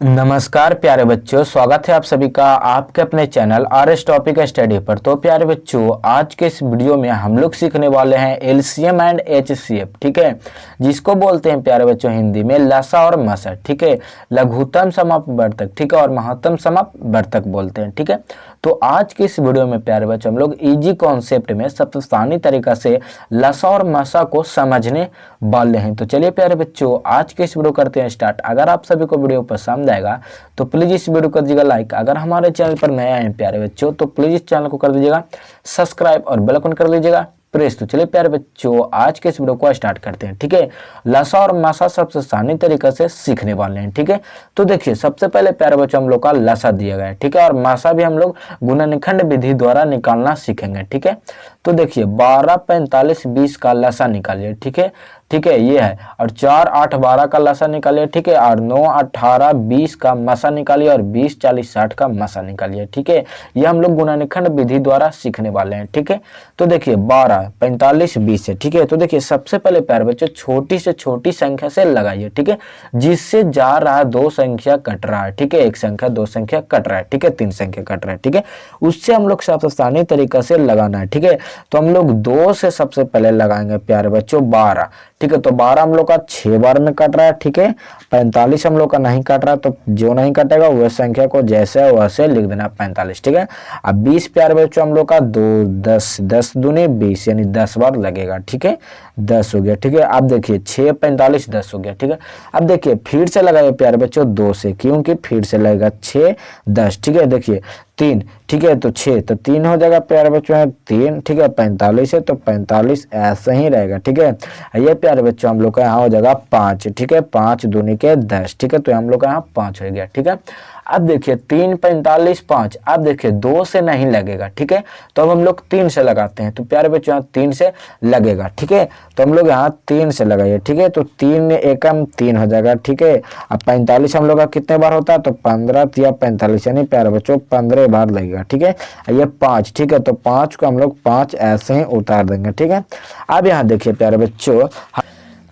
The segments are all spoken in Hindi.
नमस्कार प्यारे बच्चों, स्वागत है आप सभी का आपके अपने channel R S topic study पर। तो प्यारे बच्चों, आज के इस वीडियो में हम लोग सीखने वाले हैं एलसीएम एंड एचसीएफ, ठीक है, जिसको बोलते हैं प्यारे बच्चों हिंदी में लसा और मसा, ठीक है, लघुत्तम समापवर्तक, ठीक है, और महत्तम समापवर्तक बोलते हैं, ठीक है। तो आज के इस वीडियो में प्यारे बच्चों हम लोग इजी कॉन्सेप्ट में सबसे आसानी तरीका से लसा और मसा को समझने वाले हैं। तो चलिए प्यारे बच्चों, आज के इस वीडियो करते हैं स्टार्ट। अगर आप सभी को वीडियो पसंद आएगा तो प्लीज इस वीडियो को कर दीजिएगा लाइक। अगर हमारे चैनल पर नए आए हैं प्यारे बच्चों तो प्लीज इस चैनल को कर दीजिएगा सब्सक्राइब और बेल आइकन कर लीजिएगा प्रेस। तो चलिए प्यारे बच्चों, आज के इस वीडियो को स्टार्ट करते हैं, ठीक है। लसा और मसा सबसे आसानी तरीके से सीखने वाले हैं, ठीक है। तो देखिए, सबसे पहले प्यारे बच्चों हम लोग का लसा दिया गया है, ठीक है, और मसा भी हम लोग गुणनखंड विधि द्वारा निकालना सीखेंगे, ठीक है। तो देखिए 12, 45, 20 का लसा निकालिए, ठीक है, ठीक है, ये है। और 4, 8, 12 का लसा निकालिए, ठीक है, और 9, 18, 20 का मसा निकालिए, और 20, 40, 60 का मसा निकालिए, ठीक है। ये हम लोग गुणनखंड विधि द्वारा सीखने वाले हैं, ठीक है। तो देखिए 12, 45, 20 है, ठीक है। तो देखिए सबसे पहले प्यारे बच्चों छोटी से छोटी संख्या से लगाइए, ठीक है, जिससे जा रहा है दो संख्या कट रहा है, ठीक है, एक संख्या दो संख्या कट रहा है, ठीक है, तीन संख्या कट रहा है, ठीक है, उससे हम लोग सबसे आसानी तरीका से लगाना है, ठीक है। तो हम लोग 2 से सबसे पहले लगाएंगे प्यारे बच्चों 12, ठीक है। तो 12 हम लोग का 6 बार में कट रहा है, ठीक है। 45 हम लोग का नहीं कट रहा, तो जो नहीं कटेगा वह संख्या को जैसे है वैसे लिख देना 45, ठीक है। अब 20 प्यारे बच्चों हम लोग का 2, 10, 10 दूनी 20 यानी 10 बार लगेगा, ठीक है, 10 हो गया, ठीक है। अब देखिए 6, 45, 10 हो गया, ठीक है। अब देखिए फिर से लगाइए प्यारे बच्चों 2 से, क्योंकि फिर से लगेगा 6, 10, ठीक है। देखिए 3, ठीक है, तो 6 तो 3 हो जाएगा प्यारे बच्चों है 3, ठीक है। 45 है तो 45 ऐसा ही रहेगा, ठीक है। ये प्यारे बच्चों हम लोग का यहाँ हो जाएगा 5, ठीक है, 5 दूनी के 10, ठीक है। तो हम लोग का यहाँ 5 हो गया, ठीक है। अब देखिए 3, 45, 5, अब देखिए 2 से नहीं लगेगा, ठीक है। तो अब हम लोग 3 से लगाते हैं, तो प्यारे बच्चों यहाँ 3 से लगेगा, ठीक है। तो हम लोग यहाँ 3 से लगाइए, ठीक है। तो 3 एकम 3 हो जाएगा, ठीक है। अब 45 हम लोग का कितने बार होता है, तो 15 या 45 यानी प्यारे बच्चों 15 बार लगेगा, ठीक है। ये 5, ठीक है, तो 5 को हम लोग 5 ऐसे ही उतार देंगे, ठीक है। अब यहाँ देखिए प्यारे बच्चों,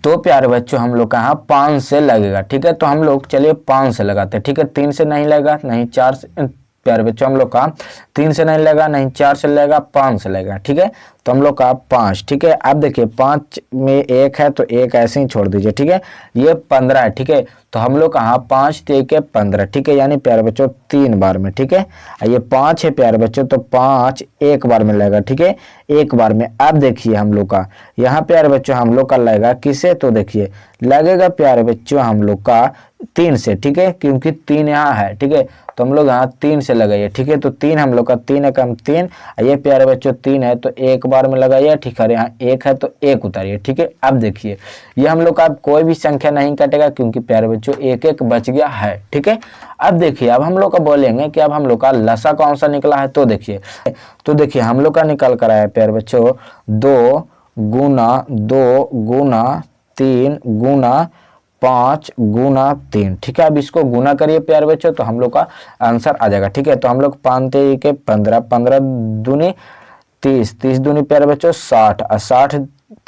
तो प्यारे बच्चों हम लोग का यहाँ 5 से लगेगा, ठीक है। तो हम लोग चलिए 5 से लगाते हैं, ठीक है। 3 से नहीं लगेगा, नहीं 4 से, प्यारे बच्चों हम लोग का 3 से नहीं लगेगा, नहीं 4 से लगेगा, 5 से लगेगा, ठीक है। तो हम लोग का 5, ठीक है। अब देखिए 5 में 1 है तो 1 ऐसे ही छोड़ दीजिए, ठीक है। ये 15 है, ठीक है। तो हम लोग कहाँ 5 3 के 15, ठीक है, यानी प्यारे बच्चों 3 बार में, ठीक है। ये 5 है प्यारे बच्चों, तो 5 एक बार में लगेगा, ठीक है, एक बार में। अब देखिए हम लोग का यहाँ प्यारे बच्चों हम लोग का लगेगा किसे, तो देखिए लगेगा प्यारे बच्चों हम लोग का 3 से, ठीक है, क्योंकि 3 यहाँ है, ठीक है। तो हम लोग यहाँ 3 से लगाइए, ठीक है। तो 3 हम लोग का 3 एकम 3, ये प्यारे बच्चों 3 है तो एक बार में लगाइए, ठीक है। यहाँ 1 है तो 1 उतारिए, ठीक है। अब देखिए ये हम लोग का कोई भी संख्या नहीं कटेगा, क्योंकि प्यारे बच्चों 1 1 बच गया है, ठीक है। अब देखिए अब हम लोग का बोलेंगे कि अब हम लोग का लसा कौन सा निकला है, तो देखिए हम लोग का निकल कर आया प्यारे बच्चों 2 गुना 3 गुना 5 गुना 3, ठीक है। अब इसको गुना करिए प्यारे बच्चों तो हम लोग का आंसर आ जाएगा, ठीक है। तो हम लोग 5 के 15, 15 दूनी 30, 30 दूनी प्यारे बच्चों 60, और 60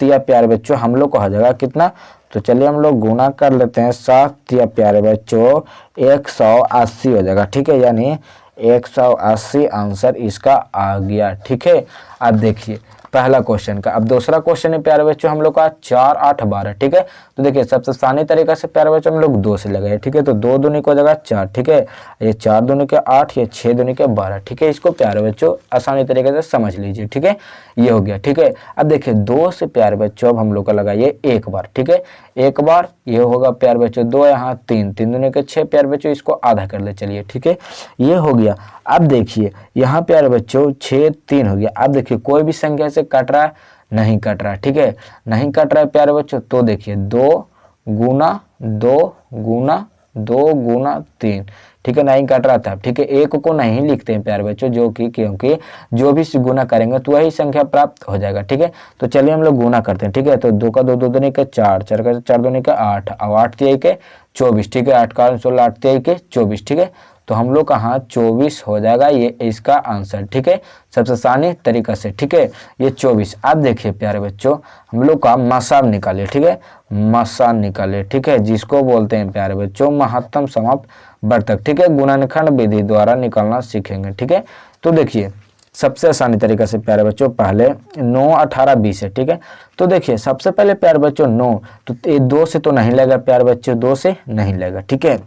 दिया प्यारे बच्चों हम लोग को हो जाएगा कितना, तो चलिए हम लोग गुना कर लेते हैं। 7 दिया प्यारे बच्चों 180 हो जाएगा, ठीक है, यानी 180 आंसर इसका आ गया, ठीक है। अब देखिए पहला क्वेश्चन का। अब दूसरा क्वेश्चन है प्यारे बच्चों हम लोग का 4, 8, 12, ठीक है। तो देखिए सबसे आसानी तरीका से प्यारे बच्चों हम लोग 2 से लगाए, ठीक है। तो 2 दूनी को जगह 4, ठीक है, ये 4 दूनी के 8, ये 6 दूनी के 12, ठीक है। इसको प्यारे बच्चों आसानी तरीके से समझ लीजिए, ठीक है, ये हो गया, ठीक है। अब देखिए 2 से प्यारे बच्चों अब हम लोग का लगाइए एक बार, ठीक है, एक बार, ये होगा प्यारे बच्चों 2, यहाँ 3, 3 दूनी के 6 प्यारे बच्चों, इसको आधा कर ले चलिए, ठीक है, ये हो गया। अब देखिए यहाँ प्यारे बच्चों 6 3 हो गया। अब देखिए कोई भी संख्या से कट रहा है, नहीं कट रहा है, ठीक है, नहीं कट रहा है प्यारे बच्चों। तो देखिए 2 गुना 2 गुना 2 गुना 3, ठीक है, नहीं कट रहा था, ठीक है। एक को नहीं लिखते हैं प्यारे बच्चों, जो कि क्योंकि जो भी गुना करेंगे तो वही संख्या प्राप्त हो जाएगा, ठीक है। तो चलिए हम लोग गुना करते हैं, ठीक है। तो 2 का 2 2 दूनी के 4, 4 का 4 दूनी के 8, और 8 3 के 24, ठीक है। 8 का 16, 8 3 के 24, ठीक है। तो हम लोग का हाँ 24 हो जाएगा, ये इसका आंसर, ठीक है, सबसे आसानी तरीका से, ठीक है, ये 24। अब देखिए प्यारे बच्चों, हम लोग का मसा निकाले, ठीक है, मसा निकाले, ठीक है, जिसको बोलते हैं प्यारे बच्चों महत्तम समाप्त वर्तक, ठीक है, गुणनखंड विधि द्वारा निकालना सीखेंगे, ठीक है। तो देखिए सबसे आसानी तरीका से प्यारे बच्चों, पहले 9, 18, 20 है, ठीक है। तो देखिए सबसे पहले प्यारे बच्चों 9, तो 2 से तो नहीं लगेगा प्यारे बच्चों, 2 से नहीं लगेगा, ठीक है।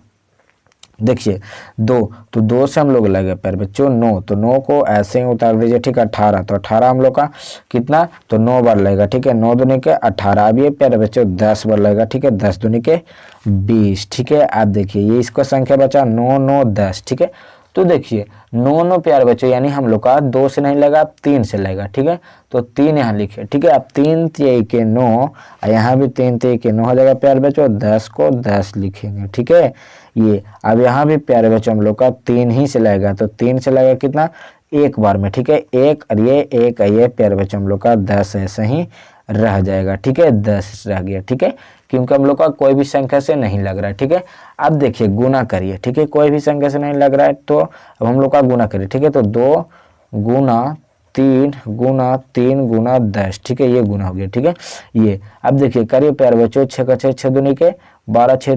देखिए 2, तो 2 से हम लोग लगे प्यारे बच्चों 9, तो 9 को ऐसे ही उतार दीजिए, ठीक है। 18, तो 18 हम लोग का कितना, तो 9 बार लगेगा, ठीक है, 9 दूनी के 18। अब ये प्यारे बच्चों 10 बार लगेगा, ठीक है, 10 दूनी के 20, ठीक है। अब देखिए ये इसका संख्या बचा 9, 9, 10, ठीक है। तो देखिए 9, 9 प्यारे बच्चों यानी हम लोग का 2 से नहीं लगा, 3 से लगेगा, ठीक है। तो 3 यहाँ लिखे, ठीक है। अब 3 3 के 9, यहाँ भी 3 3 के 9 हो जाएगा प्यारे बच्चों, 10 को 10 लिखेंगे, ठीक है। ये अब यहाँ भी प्यारे बच्चों हम लोग का 3 ही से लगेगा, तो 3 से लगेगा कितना, एक बार में, ठीक है, एक, और ये एक, ये प्यारे बच्चों हम लोग का 10 ऐसे ही रह जाएगा, ठीक है, 10 रह गया, ठीक है, क्योंकि हम लोग का कोई भी संख्या से नहीं लग रहा है, ठीक है। अब देखिए गुना करिए, ठीक है, कोई भी संख्या से नहीं लग रहा है, तो अब हम लोग का गुना करिए, ठीक है। तो 2 गुना 3 गुना 3 गुना 10, ठीक है, ये गुना हो गया, ठीक है। ये अब देखिए करिए प्यारे बच्चों, 6 का 6, 6 दूनी के 12, 6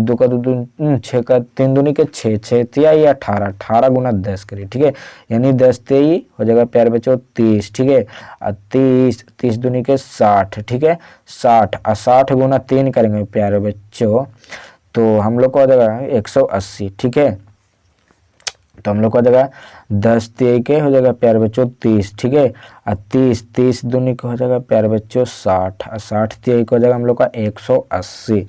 2 का 2, 6 का 3 दूनी के 6, 6 तिया ये 18, 18 गुना 10 करिए, ठीक है, यानी 10 3 हो जाएगा प्यारे बच्चों 30, ठीक है। 30, 30 दूनी के 60, ठीक है, 60, और 60 गुना 3 करेंगे प्यारे बच्चों, तो हम लोग को हो जाएगा 180, ठीक है। तो हम लोग को हो जाएगा 10 3 के हो जाएगा प्यारे बच्चों 30, ठीक है, और 30 दूनी का हो जाएगा प्यारे बच्चों 60, और 60 3 का हो जाएगा हम लोग का 180,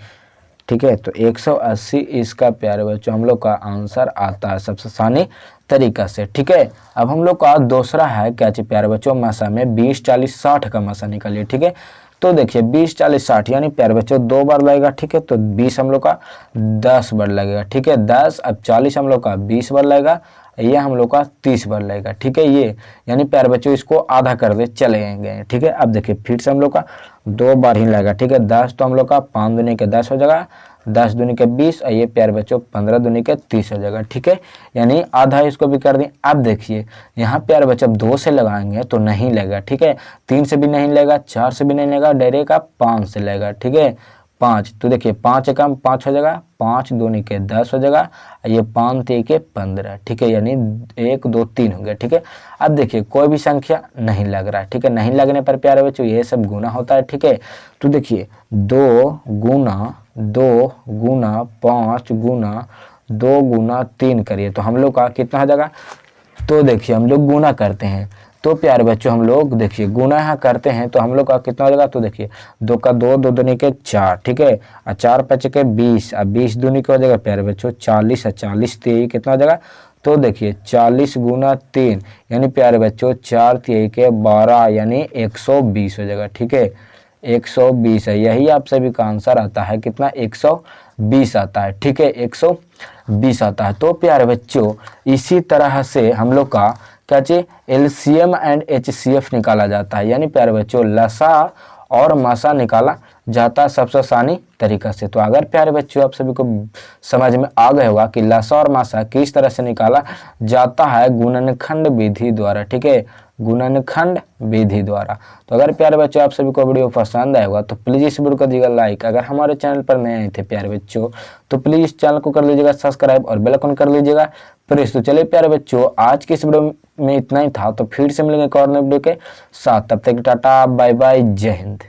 ठीक है। तो 180 इसका प्यारे बच्चों हम लोग का आंसर आता है सबसे आसानी तरीका से, ठीक है। अब हम लोग का दूसरा है क्या चाहिए प्यारे बच्चों, मसा में 20 40 60 का मसा निकालिए, ठीक है। तो देखिए 20 40 60 यानी प्यारे बच्चों 2 बार लगेगा, ठीक है। तो 20 हम लोग का 10 बार लगेगा, ठीक है, 10। अब 40 हम लोग का 20 बार लगेगा, ये हम लोग का 30 बार लगेगा, ठीक है। ये यानी प्यारे बच्चों इसको आधा कर दे चले गए, ठीक है। अब देखिए फिर से हम लोग का 2 बार ही लगेगा, ठीक है। 10 तो हम लोग का 5 दूनी के 10 हो जाएगा, 10 दूनी के 20, और ये प्यारे बच्चों 15 दूनी के 30 हो जाएगा, ठीक है, यानी आधा इसको भी कर दें। अब देखिए यहाँ प्यारे बच्चों 2 से लगाएंगे तो नहीं लगेगा, ठीक है, 3 से भी नहीं लगेगा, 4 से भी नहीं लगेगा, डायरेक्ट आप 5 से लगेगा, ठीक है, 5। तो देखिए 5 एकम 5 हो जाएगा, 5 दूनी के 10 हो जाएगा, ये 5 3 के 15, ठीक है, यानी 1 2 3 हो गया, ठीक है। अब देखिए कोई भी संख्या नहीं लग रहा है, ठीक है, नहीं लगने पर प्यारे बच्चों ये सब गुना होता है, ठीक है। तो देखिए 2 गुना 5 गुना 2 गुना 3 करिए, तो हम लोग का कितना हो जाएगा। तो देखिए हम लोग गुना करते हैं, तो प्यारे बच्चों हम लोग देखिए गुना यहाँ करते हैं, तो हम लोग का कितना हो जाएगा। तो देखिए 2 का 2, 2 दूनी के 4, ठीक है, और 4 5 के 20, और 20 दूनी का हो जाएगा प्यारे बच्चों 40, और 40 3 कितना हो जाएगा। तो देखिए 40 गुना 3 यानी प्यारे बच्चों 4 3 के 12 यानी 120 हो जाएगा, ठीक है, 120 है, यही आप सभी का आंसर आता है कितना, 120 आता है, ठीक है, 120 आता है। तो प्यारे बच्चों इसी तरह से हम लोग का क्या चाहिए एलसीएम एंड एचसीएफ निकाला जाता है, यानी प्यारे बच्चों लसा और मासा निकाला जाता है सबसे आसानी तरीका से। तो अगर प्यारे बच्चों आप सभी को समझ में आ गया होगा कि लसा और मासा किस तरह से निकाला जाता है गुणनखंड विधि द्वारा, ठीक है, गुणनखंड विधि द्वारा। तो अगर प्यारे बच्चों आप सभी को वीडियो पसंद आएगा तो प्लीज इस वीडियो को दीजिएगा लाइक। अगर हमारे चैनल पर नए आए थे प्यारे बच्चों तो प्लीज इस चैनल को कर लीजिएगा सब्सक्राइब और बेल आइकन कर लीजिएगा प्रेस। तो चलिए प्यारे बच्चों आज की इस वीडियो में इतना ही था, तो फिर से मिलेंगे एक और नए वीडियो के साथ, तब तक टाटा बाय बाय जय हिंद।